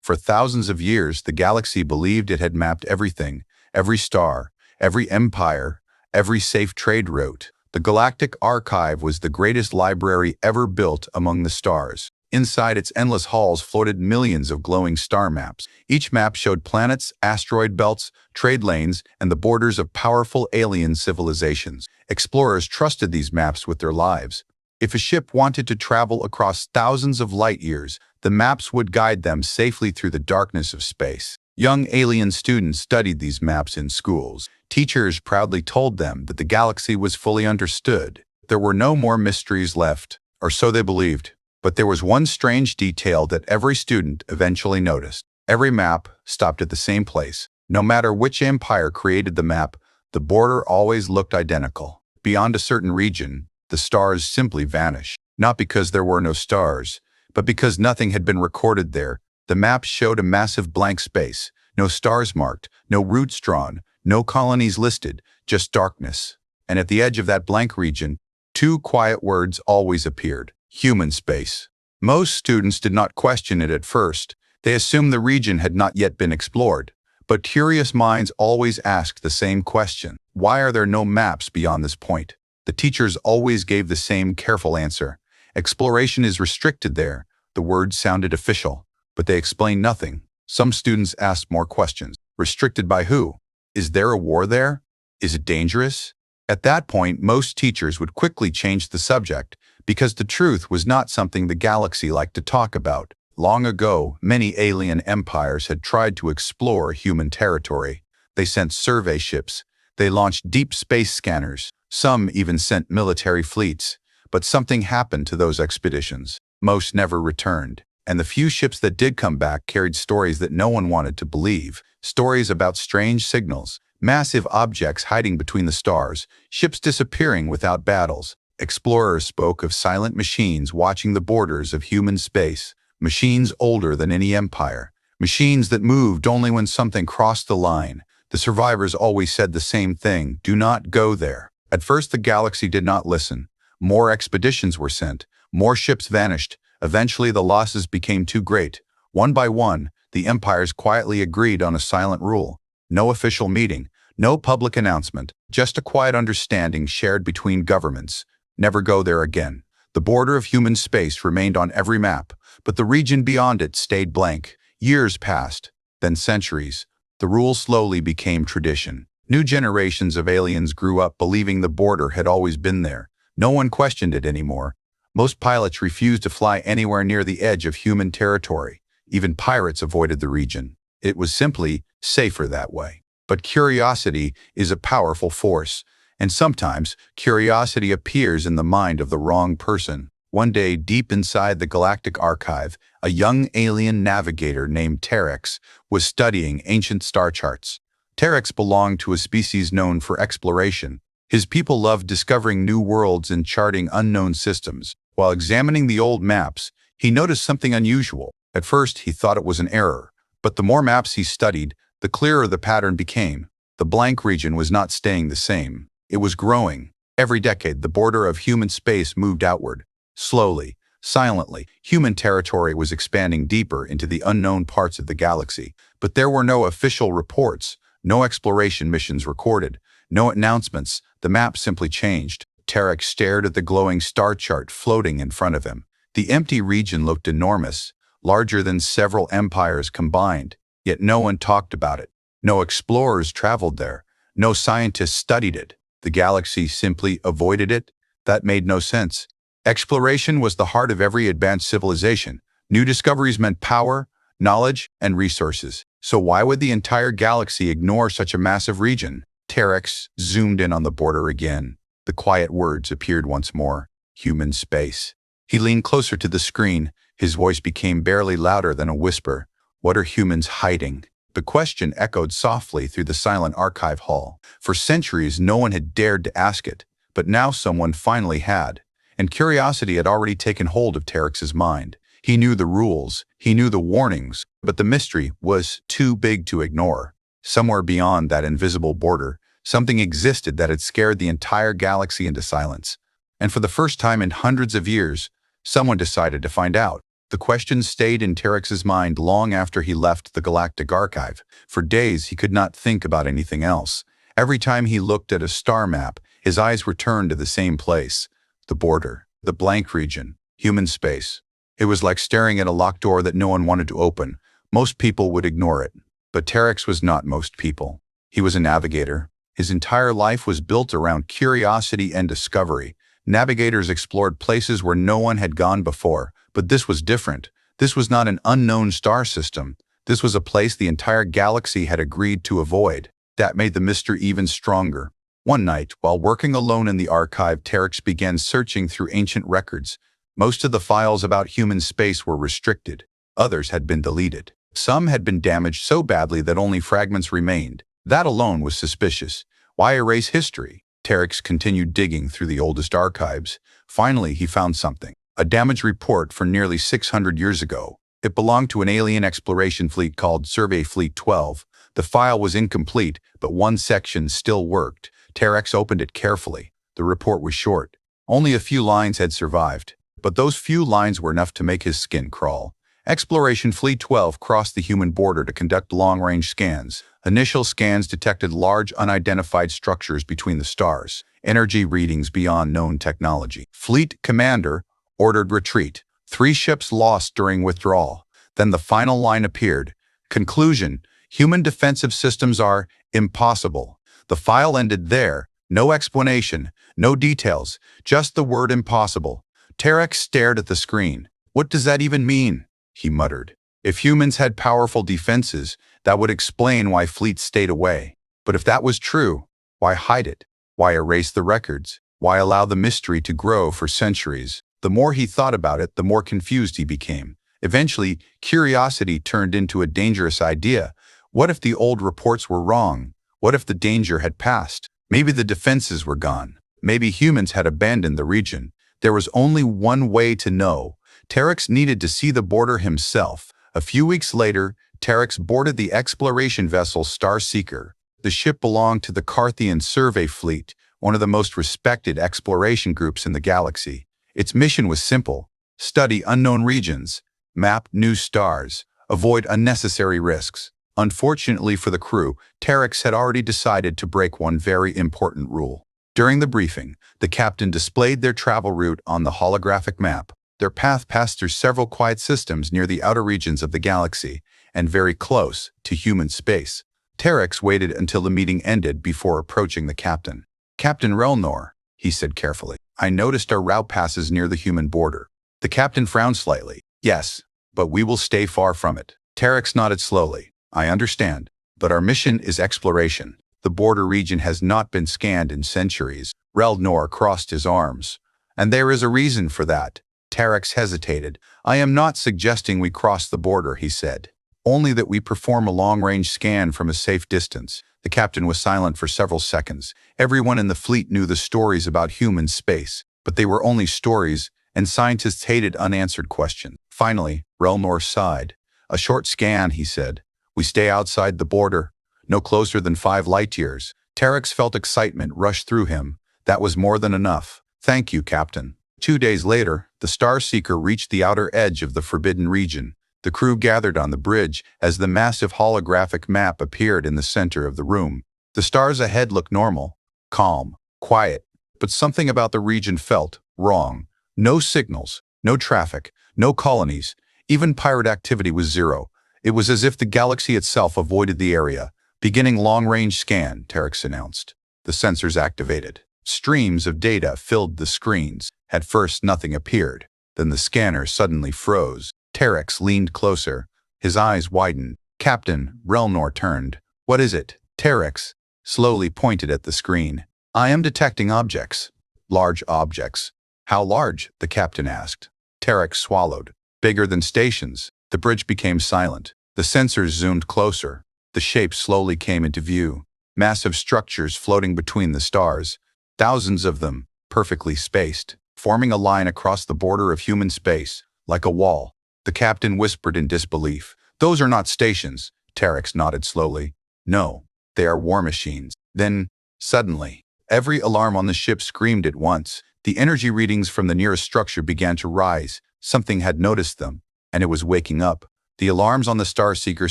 For thousands of years, the galaxy believed it had mapped everything, every star, every empire, every safe trade route. The Galactic Archive was the greatest library ever built among the stars. Inside its endless halls floated millions of glowing star maps. Each map showed planets, asteroid belts, trade lanes, and the borders of powerful alien civilizations. Explorers trusted these maps with their lives. If a ship wanted to travel across thousands of light years, the maps would guide them safely through the darkness of space. Young alien students studied these maps in schools. Teachers proudly told them that the galaxy was fully understood. There were no more mysteries left, or so they believed. But there was one strange detail that every student eventually noticed. Every map stopped at the same place. No matter which empire created the map, the border always looked identical. Beyond a certain region, the stars simply vanished. Not because there were no stars, but because nothing had been recorded there. The map showed a massive blank space. No stars marked, no routes drawn, no colonies listed, just darkness. And at the edge of that blank region, two quiet words always appeared: human space. Most students did not question it at first. They assumed the region had not yet been explored. But curious minds always asked the same question: why are there no maps beyond this point? The teachers always gave the same careful answer: exploration is restricted there. The words sounded official, but they explained nothing. Some students asked more questions. Restricted by who? Is there a war there? Is it dangerous? At that point, most teachers would quickly change the subject, because the truth was not something the galaxy liked to talk about. Long ago, many alien empires had tried to explore human territory. They sent survey ships. They launched deep space scanners. Some even sent military fleets. But something happened to those expeditions. Most never returned. And the few ships that did come back carried stories that no one wanted to believe. Stories about strange signals, massive objects hiding between the stars, ships disappearing without battles. Explorers spoke of silent machines watching the borders of human space, machines older than any empire, machines that moved only when something crossed the line. The survivors always said the same thing: do not go there. At first, the galaxy did not listen. More expeditions were sent. More ships vanished. Eventually, the losses became too great. One by one, the empires quietly agreed on a silent rule. No official meeting, no public announcement, just a quiet understanding shared between governments. Never go there again. The border of human space remained on every map, but the region beyond it stayed blank. Years passed, then centuries. The rule slowly became tradition. New generations of aliens grew up believing the border had always been there. No one questioned it anymore. Most pilots refused to fly anywhere near the edge of human territory. Even pirates avoided the region. It was simply safer that way. But curiosity is a powerful force, and sometimes curiosity appears in the mind of the wrong person. One day, deep inside the Galactic Archive, a young alien navigator named Terex was studying ancient star charts. Terex belonged to a species known for exploration. His people loved discovering new worlds and charting unknown systems. While examining the old maps, he noticed something unusual. At first, he thought it was an error, but the more maps he studied, the clearer the pattern became. The blank region was not staying the same. It was growing. Every decade, the border of human space moved outward. Slowly, silently, human territory was expanding deeper into the unknown parts of the galaxy. But there were no official reports, no exploration missions recorded, no announcements. The map simply changed. Tarek stared at the glowing star chart floating in front of him. The empty region looked enormous, larger than several empires combined, yet no one talked about it. No explorers traveled there. No scientists studied it. The galaxy simply avoided it. That made no sense. Exploration was the heart of every advanced civilization. New discoveries meant power, knowledge, and resources. So why would the entire galaxy ignore such a massive region? Terex zoomed in on the border again. The quiet words appeared once more: human space. He leaned closer to the screen. His voice became barely louder than a whisper. What are humans hiding? The question echoed softly through the silent archive hall. For centuries, no one had dared to ask it, but now someone finally had. And curiosity had already taken hold of Terex's mind. He knew the rules, he knew the warnings, but the mystery was too big to ignore. Somewhere beyond that invisible border, something existed that had scared the entire galaxy into silence. And for the first time in hundreds of years, someone decided to find out. The question stayed in Terex's mind long after he left the Galactic Archive. For days, he could not think about anything else. Every time he looked at a star map, his eyes returned to the same place. The border, the blank region, human space. It was like staring at a locked door that no one wanted to open. Most people would ignore it. But Terex was not most people. He was a navigator. His entire life was built around curiosity and discovery. Navigators explored places where no one had gone before. But this was different. This was not an unknown star system. This was a place the entire galaxy had agreed to avoid. That made the mystery even stronger. One night, while working alone in the archive, Terex began searching through ancient records. Most of the files about human space were restricted. Others had been deleted. Some had been damaged so badly that only fragments remained. That alone was suspicious. Why erase history? Terex continued digging through the oldest archives. Finally, he found something. A damage report for nearly 600 years ago. It belonged to an alien exploration fleet called Survey Fleet 12. The file was incomplete, but one section still worked. Terex opened it carefully. The report was short. Only a few lines had survived. But those few lines were enough to make his skin crawl. Exploration Fleet 12 crossed the human border to conduct long-range scans. Initial scans detected large unidentified structures between the stars, energy readings beyond known technology. Fleet Commander ordered retreat. 3 ships lost during withdrawal. Then the final line appeared. Conclusion: human defensive systems are impossible. The file ended there. No explanation, no details, just the word impossible. Terex stared at the screen. What does that even mean? He muttered. If humans had powerful defenses, that would explain why fleets stayed away. But if that was true, why hide it? Why erase the records? Why allow the mystery to grow for centuries? The more he thought about it, the more confused he became. Eventually, curiosity turned into a dangerous idea. What if the old reports were wrong? What if the danger had passed? Maybe the defenses were gone. Maybe humans had abandoned the region. There was only one way to know. Terex needed to see the border himself. A few weeks later, Terex boarded the exploration vessel Star Seeker. The ship belonged to the Carthian Survey Fleet, one of the most respected exploration groups in the galaxy. Its mission was simple: study unknown regions, map new stars, avoid unnecessary risks. Unfortunately for the crew, Terex had already decided to break one very important rule. During the briefing, the captain displayed their travel route on the holographic map. Their path passed through several quiet systems near the outer regions of the galaxy and very close to human space. Terex waited until the meeting ended before approaching the captain. "Captain Relnor," he said carefully, "I noticed our route passes near the human border." The captain frowned slightly. "Yes, but we will stay far from it." Terex nodded slowly. "I understand, but our mission is exploration. The border region has not been scanned in centuries." Relnor crossed his arms. "And there is a reason for that." Terex hesitated. "I am not suggesting we cross the border," he said. "Only that we perform a long-range scan from a safe distance." The captain was silent for several seconds. Everyone in the fleet knew the stories about human space, but they were only stories, and scientists hated unanswered questions. Finally, Relnor sighed. "A short scan," he said. "We stay outside the border, no closer than 5 light years." Terex felt excitement rush through him. That was more than enough. "Thank you, Captain." 2 days later, the Star Seeker reached the outer edge of the Forbidden Region. The crew gathered on the bridge as the massive holographic map appeared in the center of the room. The stars ahead looked normal, calm, quiet, but something about the region felt wrong. No signals, no traffic, no colonies. Even pirate activity was zero. It was as if the galaxy itself avoided the area. "Beginning long-range scan," Terex announced. The sensors activated. Streams of data filled the screens. At first, nothing appeared. Then the scanner suddenly froze. Terex leaned closer. His eyes widened. "Captain," Relnor turned. "What is it?" Terex slowly pointed at the screen. "I am detecting objects. Large objects." "How large?" the captain asked. Terex swallowed. "Bigger than stations." The bridge became silent. The sensors zoomed closer. The shapes slowly came into view. Massive structures floating between the stars. Thousands of them, perfectly spaced, forming a line across the border of human space, like a wall. The captain whispered in disbelief. "Those are not stations." Terex nodded slowly. "No, they are war machines." Then, suddenly, every alarm on the ship screamed at once. The energy readings from the nearest structure began to rise. Something had noticed them. and it was waking up. The alarms on the Starseeker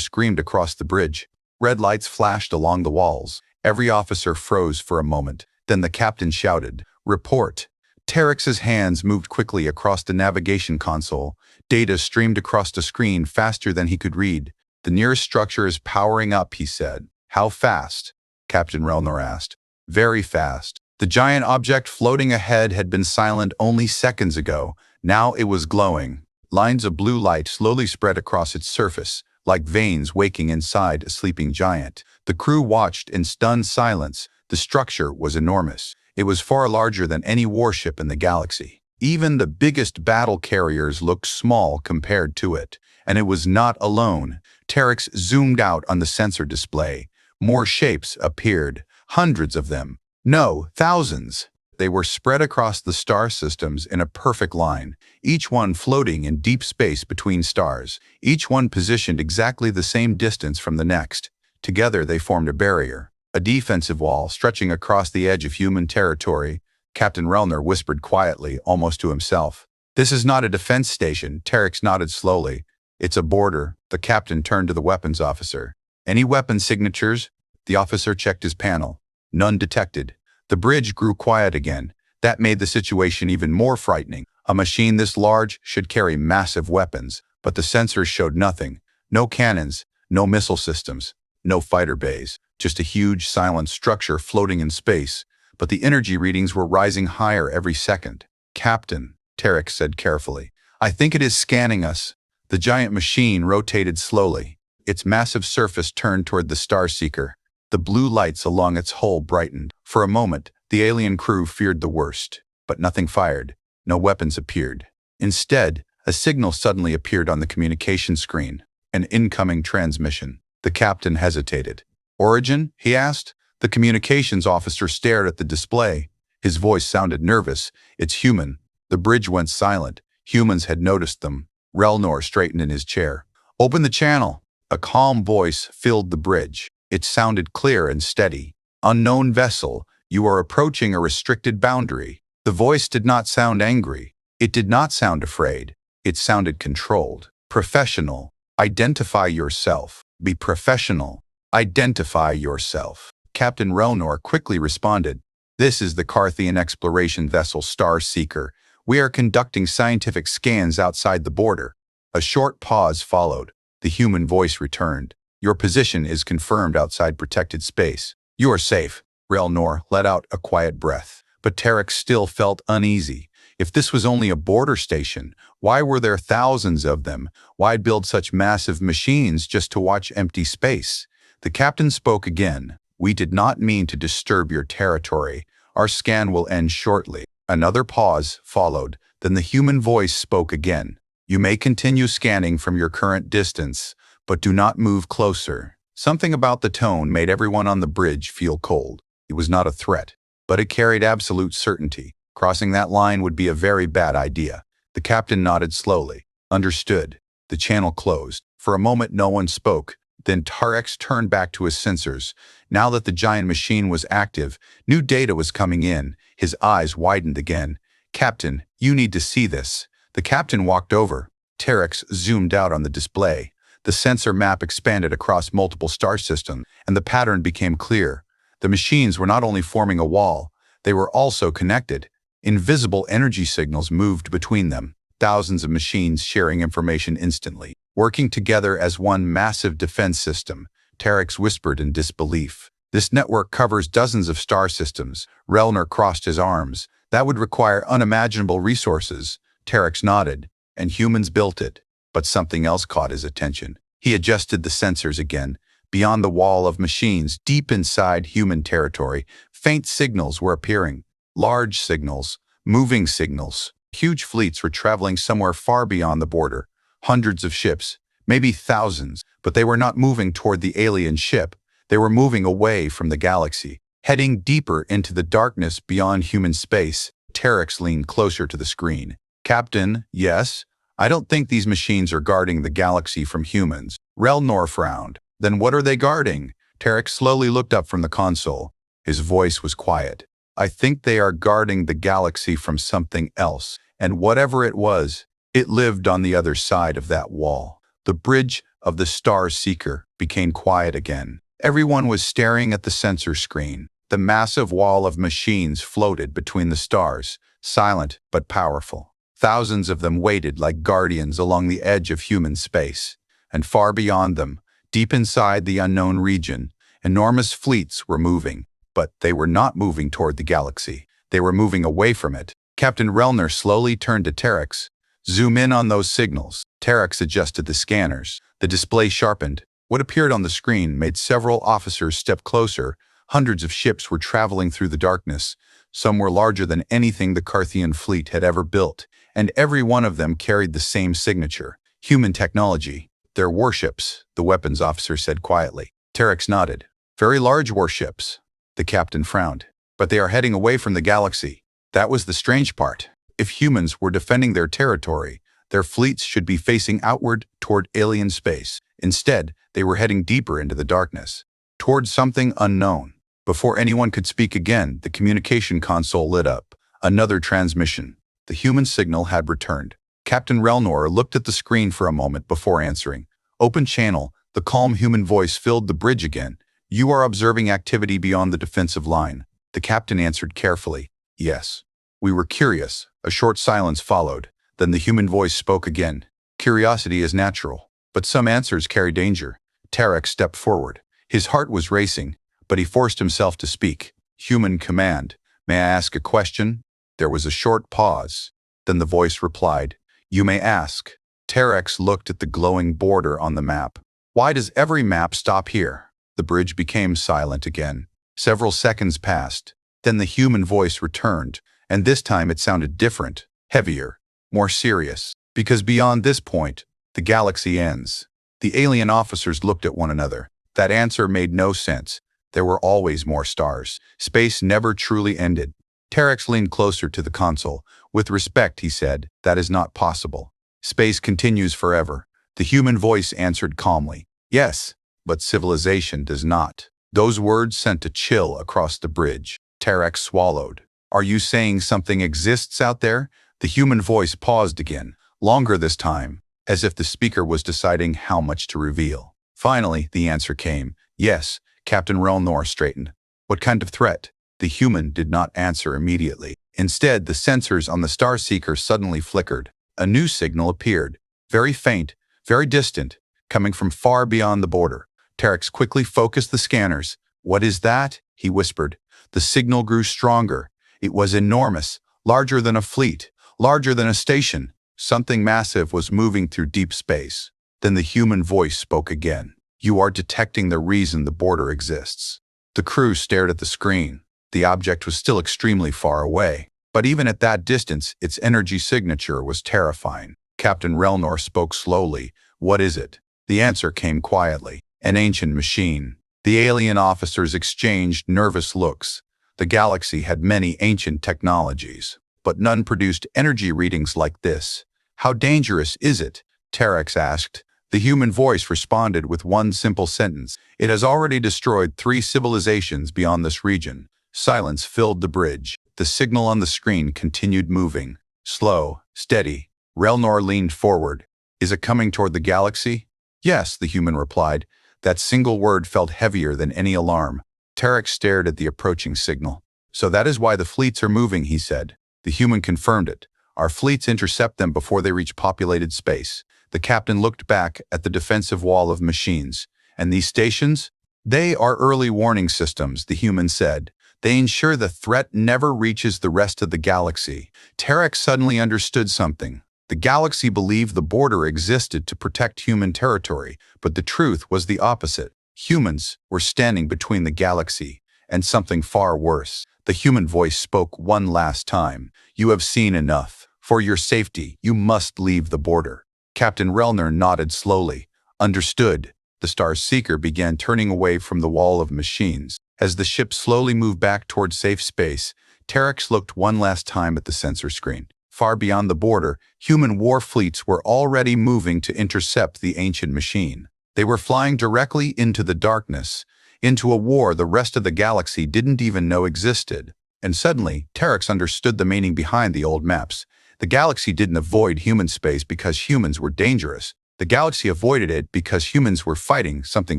screamed across the bridge. Red lights flashed along the walls. Every officer froze for a moment. Then the captain shouted, "Report." Terex's hands moved quickly across the navigation console. Data streamed across the screen faster than he could read. "The nearest structure is powering up," he said. "How fast?" Captain Relnor asked. "Very fast." The giant object floating ahead had been silent only seconds ago. Now it was glowing. Lines of blue light slowly spread across its surface, like veins waking inside a sleeping giant. The crew watched in stunned silence. The structure was enormous. It was far larger than any warship in the galaxy. Even the biggest battle carriers looked small compared to it. And it was not alone. Terex zoomed out on the sensor display. More shapes appeared, hundreds of them. No, thousands. They were spread across the star systems in a perfect line, each one floating in deep space between stars, each one positioned exactly the same distance from the next. Together they formed a barrier, a defensive wall stretching across the edge of human territory. Captain Relnor whispered quietly, almost to himself. "This is not a defense station," Terex nodded slowly. "It's a border." The captain turned to the weapons officer. "Any weapon signatures?" The officer checked his panel. None detected. The bridge grew quiet again. That made the situation even more frightening. A machine this large should carry massive weapons, but the sensors showed nothing. No cannons, no missile systems, no fighter bays. Just a huge, silent structure floating in space. But the energy readings were rising higher every second. "Captain," Terex said carefully, "I think it is scanning us." The giant machine rotated slowly. Its massive surface turned toward the Starseeker. The blue lights along its hull brightened. For a moment, the alien crew feared the worst. But nothing fired. No weapons appeared. Instead, a signal suddenly appeared on the communication screen. An incoming transmission. The captain hesitated. "Origin?" he asked. The communications officer stared at the display. His voice sounded nervous. "It's human." The bridge went silent. Humans had noticed them. Relnor straightened in his chair. "Open the channel." A calm voice filled the bridge. It sounded clear and steady. "Unknown vessel, you are approaching a restricted boundary." The voice did not sound angry. It did not sound afraid. It sounded controlled. "Professional. Identify yourself. Be professional. Identify yourself." Captain Relnor quickly responded. "This is the Carthian exploration vessel Starseeker. We are conducting scientific scans outside the border." A short pause followed. The human voice returned. "Your position is confirmed outside protected space. You are safe." Relnor let out a quiet breath. But Terex still felt uneasy. If this was only a border station, why were there thousands of them? Why build such massive machines just to watch empty space? The captain spoke again. "We did not mean to disturb your territory. Our scan will end shortly." Another pause followed. Then the human voice spoke again. "You may continue scanning from your current distance, but do not move closer." Something about the tone made everyone on the bridge feel cold. It was not a threat, but it carried absolute certainty. Crossing that line would be a very bad idea. The captain nodded slowly. "Understood." The channel closed. For a moment no one spoke. Then Terex turned back to his sensors. Now that the giant machine was active, new data was coming in. His eyes widened again. "Captain, you need to see this." The captain walked over. Terex zoomed out on the display. The sensor map expanded across multiple star systems, and the pattern became clear. The machines were not only forming a wall, they were also connected. Invisible energy signals moved between them. Thousands of machines sharing information instantly, working together as one massive defense system. Terex whispered in disbelief. "This network covers dozens of star systems." Relnor crossed his arms. "That would require unimaginable resources." Terex nodded. "And humans built it." But something else caught his attention. He adjusted the sensors again. Beyond the wall of machines, deep inside human territory, faint signals were appearing. Large signals, moving signals. Huge fleets were traveling somewhere far beyond the border. Hundreds of ships, maybe thousands, but they were not moving toward the alien ship. They were moving away from the galaxy, heading deeper into the darkness beyond human space. Terex leaned closer to the screen. "Captain, yes? I don't think these machines are guarding the galaxy from humans." Relnor frowned. "Then what are they guarding?" Terex slowly looked up from the console. His voice was quiet. "I think they are guarding the galaxy from something else, and whatever it was, It lived on the other side of that wall. The bridge of the Star Seeker became quiet again. Everyone was staring at the sensor screen. The massive wall of machines floated between the stars, silent but powerful. Thousands of them waited like guardians along the edge of human space. And far beyond them, deep inside the unknown region, enormous fleets were moving. But they were not moving toward the galaxy. They were moving away from it. Captain Relner slowly turned to Terex. Zoom in on those signals. Terex adjusted the scanners. The display sharpened. What appeared on the screen made several officers step closer. Hundreds of ships were traveling through the darkness. Some were larger than anything the Carthian fleet had ever built, and every one of them carried the same signature. Human technology. They're warships, the weapons officer said quietly. Terex nodded. Very large warships. The captain frowned. But they are heading away from the galaxy. That was the strange part. If humans were defending their territory, their fleets should be facing outward toward alien space. Instead, they were heading deeper into the darkness, toward something unknown. Before anyone could speak again, the communication console lit up. Another transmission. The human signal had returned. Captain Relnor looked at the screen for a moment before answering. Open channel. The calm human voice filled the bridge again. You are observing activity beyond the defensive line. The captain answered carefully. Yes. We were curious. A short silence followed. Then the human voice spoke again. Curiosity is natural, but some answers carry danger. Terex stepped forward. His heart was racing, but he forced himself to speak. Human command. May I ask a question? There was a short pause. Then the voice replied. You may ask. Terex looked at the glowing border on the map. Why does every map stop here? The bridge became silent again. Several seconds passed. Then the human voice returned, and this time it sounded different, heavier, more serious. Because beyond this point, the galaxy ends. The alien officers looked at one another. That answer made no sense. There were always more stars. Space never truly ended. Terex leaned closer to the console. With respect, he said, that is not possible. Space continues forever. The human voice answered calmly. Yes, but civilization does not. Those words sent a chill across the bridge. Terex swallowed. Are you saying something exists out there? The human voice paused again, longer this time, as if the speaker was deciding how much to reveal. Finally, the answer came. Yes, Captain Relnor straightened. What kind of threat? The human did not answer immediately. Instead, the sensors on the Star Seeker suddenly flickered. A new signal appeared, very faint, very distant, coming from far beyond the border. Terex quickly focused the scanners. What is that? He whispered. The signal grew stronger. It was enormous, larger than a fleet, larger than a station. Something massive was moving through deep space. Then the human voice spoke again. You are detecting the reason the border exists. The crew stared at the screen. The object was still extremely far away, but even at that distance, its energy signature was terrifying. Captain Relnor spoke slowly. What is it? The answer came quietly. An ancient machine. The alien officers exchanged nervous looks. The galaxy had many ancient technologies, but none produced energy readings like this. How dangerous is it? Terex asked. The human voice responded with one simple sentence. It has already destroyed 3 civilizations beyond this region. Silence filled the bridge. The signal on the screen continued moving. Slow, steady. Relnor leaned forward. Is it coming toward the galaxy? Yes, the human replied. That single word felt heavier than any alarm. Terex stared at the approaching signal. So that is why the fleets are moving, he said. The human confirmed it. Our fleets intercept them before they reach populated space. The captain looked back at the defensive wall of machines. And these stations? They are early warning systems, the human said. They ensure the threat never reaches the rest of the galaxy. Terex suddenly understood something. The galaxy believed the border existed to protect human territory, but the truth was the opposite. Humans were standing between the galaxy and something far worse. The human voice spoke one last time. You have seen enough. For your safety, you must leave the border. Captain Relner nodded slowly. Understood. The Star Seeker began turning away from the wall of machines. As the ship slowly moved back toward safe space, Terex looked one last time at the sensor screen. Far beyond the border, human war fleets were already moving to intercept the ancient machine. They were flying directly into the darkness, into a war the rest of the galaxy didn't even know existed. And suddenly, Terex understood the meaning behind the old maps. The galaxy didn't avoid human space because humans were dangerous. The galaxy avoided it because humans were fighting something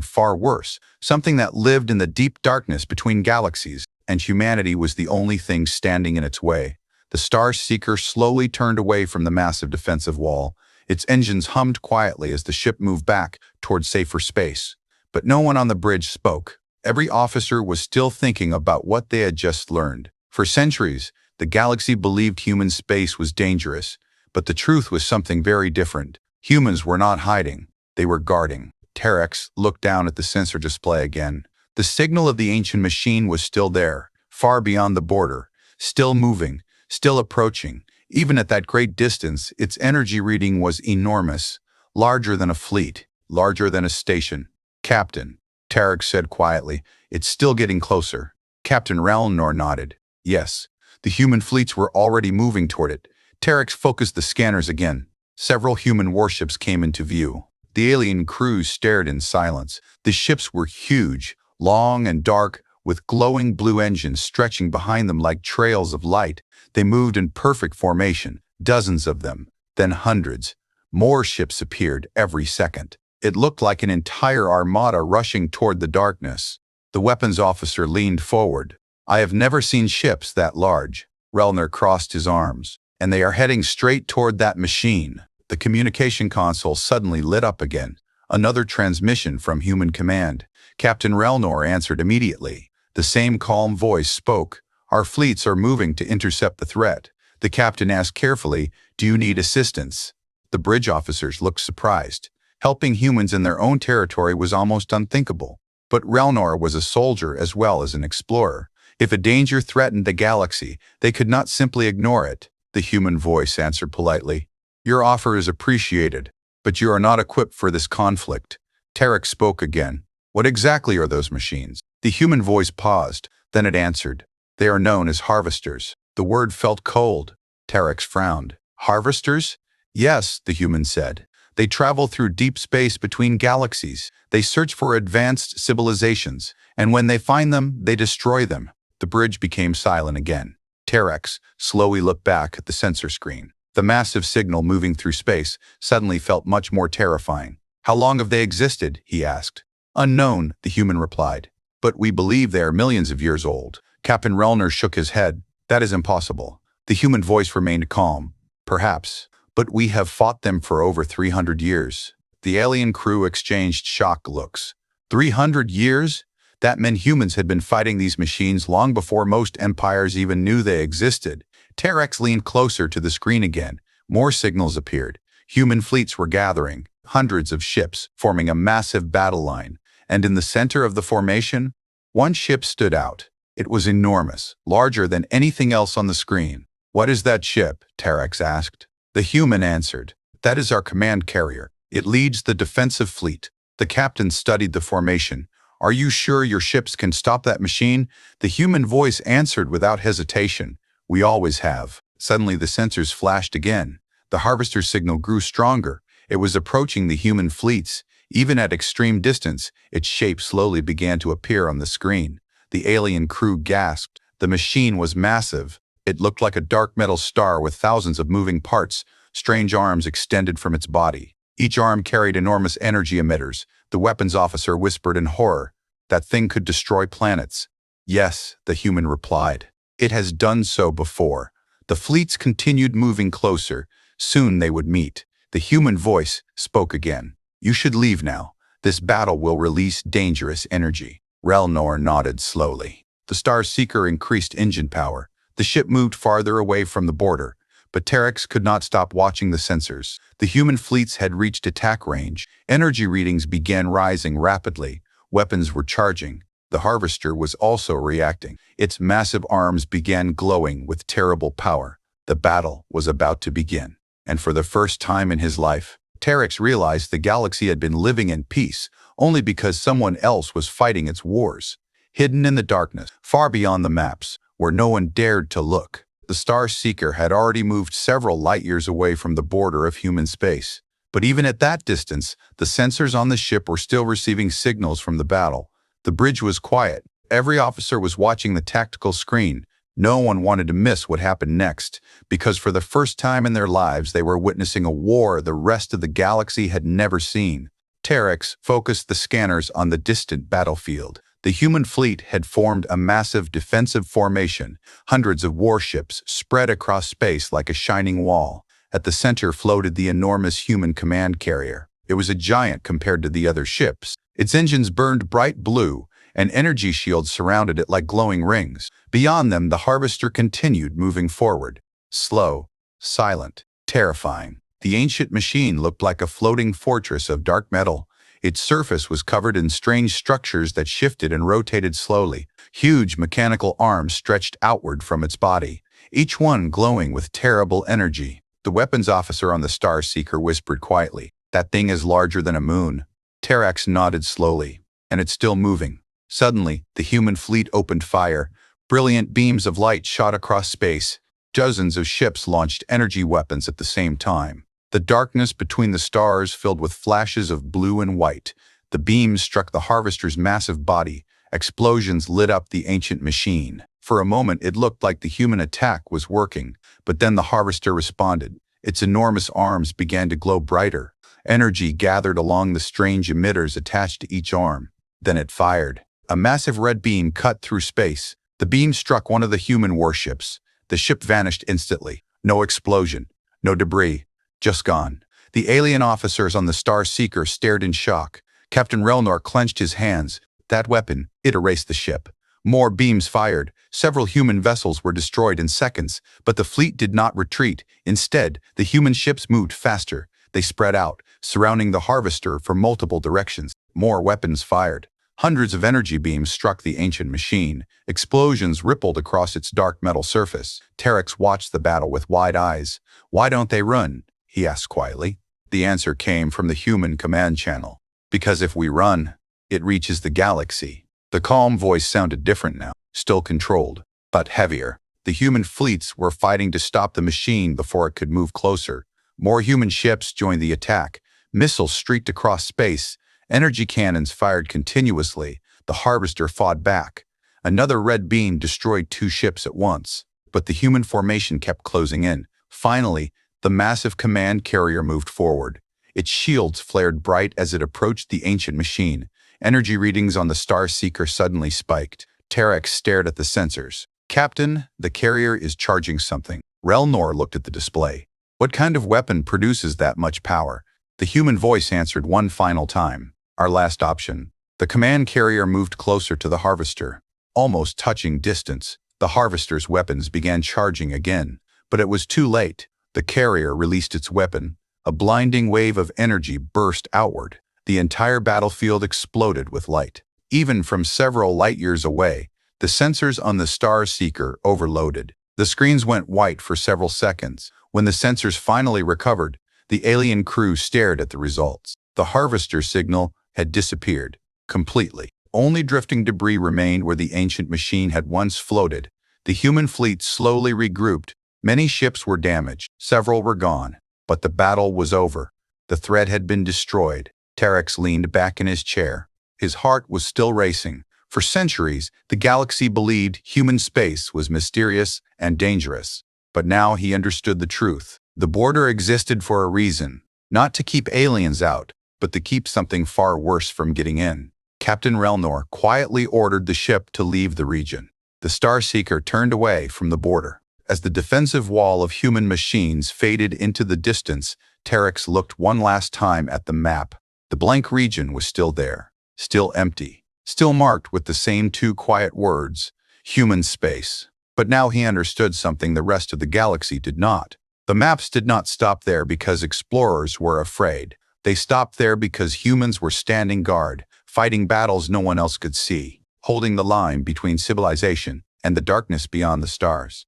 far worse, something that lived in the deep darkness between galaxies, and humanity was the only thing standing in its way. The Star Seeker slowly turned away from the massive defensive wall. Its engines hummed quietly as the ship moved back toward safer space. But no one on the bridge spoke. Every officer was still thinking about what they had just learned. For centuries, the galaxy believed human space was dangerous, but the truth was something very different. Humans were not hiding, they were guarding. Terex looked down at the sensor display again. The signal of the ancient machine was still there, far beyond the border, still moving, still approaching. Even at that great distance, its energy reading was enormous, larger than a fleet, larger than a station. "Captain," Terex said quietly, "it's still getting closer." Captain Relnor nodded. Yes, the human fleets were already moving toward it. Terex focused the scanners again. Several human warships came into view. The alien crews stared in silence. The ships were huge, long and dark, with glowing blue engines stretching behind them like trails of light. They moved in perfect formation, dozens of them, then hundreds. More ships appeared every second. It looked like an entire armada rushing toward the darkness. The weapons officer leaned forward. "I have never seen ships that large." Relnor crossed his arms. "And they are heading straight toward that machine." The communication console suddenly lit up again. Another transmission from Human Command. Captain Relnor answered immediately. The same calm voice spoke. "Our fleets are moving to intercept the threat." The captain asked carefully, "Do you need assistance?" The bridge officers looked surprised. Helping humans in their own territory was almost unthinkable. But Relnor was a soldier as well as an explorer. If a danger threatened the galaxy, they could not simply ignore it. The human voice answered politely. "Your offer is appreciated, but you are not equipped for this conflict." Terex spoke again. "What exactly are those machines?" The human voice paused, then it answered. "They are known as harvesters." The word felt cold. Terex frowned. "Harvesters?" "Yes," the human said. "They travel through deep space between galaxies. They search for advanced civilizations, and when they find them, they destroy them." The bridge became silent again. Terex slowly looked back at the sensor screen. The massive signal moving through space suddenly felt much more terrifying. "How long have they existed?" he asked. "Unknown," the human replied. "But we believe they are millions of years old." Captain Relnor shook his head. "That is impossible." The human voice remained calm. "Perhaps, but we have fought them for over 300 years. The alien crew exchanged shocked looks. 300 years? That meant humans had been fighting these machines long before most empires even knew they existed. Terex leaned closer to the screen again. More signals appeared. Human fleets were gathering, hundreds of ships forming a massive battle line. And in the center of the formation, one ship stood out. It was enormous, larger than anything else on the screen. "What is that ship?" Terex asked. The human answered. "That is our command carrier. It leads the defensive fleet." The captain studied the formation. "Are you sure your ships can stop that machine?" The human voice answered without hesitation. "We always have." Suddenly the sensors flashed again. The harvester signal grew stronger. It was approaching the human fleets. Even at extreme distance, its shape slowly began to appear on the screen. The alien crew gasped. The machine was massive. It looked like a dark metal star with thousands of moving parts. Strange arms extended from its body. Each arm carried enormous energy emitters. The weapons officer whispered in horror. "That thing could destroy planets." "Yes," the human replied. "It has done so before." The fleets continued moving closer. Soon they would meet. The human voice spoke again. "You should leave now. This battle will release dangerous energy." Relnor nodded slowly. The Star Seeker increased engine power. The ship moved farther away from the border. But Terex could not stop watching the sensors. The human fleets had reached attack range. Energy readings began rising rapidly. Weapons were charging. The harvester was also reacting. Its massive arms began glowing with terrible power. The battle was about to begin. And for the first time in his life, Terex realized the galaxy had been living in peace only because someone else was fighting its wars. Hidden in the darkness, far beyond the maps, where no one dared to look, the Star Seeker had already moved several light years away from the border of human space. But even at that distance, the sensors on the ship were still receiving signals from the battle. The bridge was quiet. Every officer was watching the tactical screen. No one wanted to miss what happened next, because for the first time in their lives they were witnessing a war the rest of the galaxy had never seen. Terex focused the scanners on the distant battlefield. The human fleet had formed a massive defensive formation, hundreds of warships spread across space like a shining wall. At the center floated the enormous human command carrier. It was a giant compared to the other ships. Its engines burned bright blue, and energy shields surrounded it like glowing rings. Beyond them, the Harvester continued moving forward. Slow, silent, terrifying. The ancient machine looked like a floating fortress of dark metal. Its surface was covered in strange structures that shifted and rotated slowly. Huge mechanical arms stretched outward from its body, each one glowing with terrible energy. The weapons officer on the Star Seeker whispered quietly, "That thing is larger than a moon." Terex nodded slowly. "And it's still moving." Suddenly, the human fleet opened fire. Brilliant beams of light shot across space. Dozens of ships launched energy weapons at the same time. The darkness between the stars filled with flashes of blue and white. The beams struck the Harvester's massive body. Explosions lit up the ancient machine. For a moment, it looked like the human attack was working, but then the Harvester responded. Its enormous arms began to glow brighter. Energy gathered along the strange emitters attached to each arm. Then it fired. A massive red beam cut through space. The beam struck one of the human warships. The ship vanished instantly. No explosion, no debris, just gone. The alien officers on the Star Seeker stared in shock. Captain Relnor clenched his hands. That weapon, it erased the ship. More beams fired. Several human vessels were destroyed in seconds, but the fleet did not retreat. Instead, the human ships moved faster. They spread out, surrounding the Harvester from multiple directions. More weapons fired. Hundreds of energy beams struck the ancient machine. Explosions rippled across its dark metal surface. Terex watched the battle with wide eyes. "Why don't they run?" he asked quietly. The answer came from the human command channel. "Because if we run, it reaches the galaxy." The calm voice sounded different now, still controlled, but heavier. The human fleets were fighting to stop the machine before it could move closer. More human ships joined the attack. Missiles streaked across space. Energy cannons fired continuously. The Harvester fought back. Another red beam destroyed 2 ships at once, but the human formation kept closing in. Finally, the massive command carrier moved forward. Its shields flared bright as it approached the ancient machine. Energy readings on the Star Seeker suddenly spiked. Terex stared at the sensors. "Captain, the carrier is charging something." Relnor looked at the display. "What kind of weapon produces that much power?" The human voice answered one final time. "Our last option." The command carrier moved closer to the Harvester. Almost touching distance, the Harvester's weapons began charging again. But it was too late. The carrier released its weapon. A blinding wave of energy burst outward. The entire battlefield exploded with light. Even from several light-years away, the sensors on the Star Seeker overloaded. The screens went white for several seconds. When the sensors finally recovered, the alien crew stared at the results. The Harvester signal had disappeared completely. Only drifting debris remained where the ancient machine had once floated. The human fleet slowly regrouped. Many ships were damaged. Several were gone. But the battle was over. The threat had been destroyed. Terex leaned back in his chair. His heart was still racing. For centuries, the galaxy believed human space was mysterious and dangerous. But now he understood the truth. The border existed for a reason, not to keep aliens out, but to keep something far worse from getting in. Captain Relnor quietly ordered the ship to leave the region. The Star Seeker turned away from the border. As the defensive wall of human machines faded into the distance, Terex looked one last time at the map. The blank region was still there, still empty, still marked with the same 2 quiet words, human space. But now he understood something the rest of the galaxy did not. The maps did not stop there because explorers were afraid. They stopped there because humans were standing guard, fighting battles no one else could see, holding the line between civilization and the darkness beyond the stars.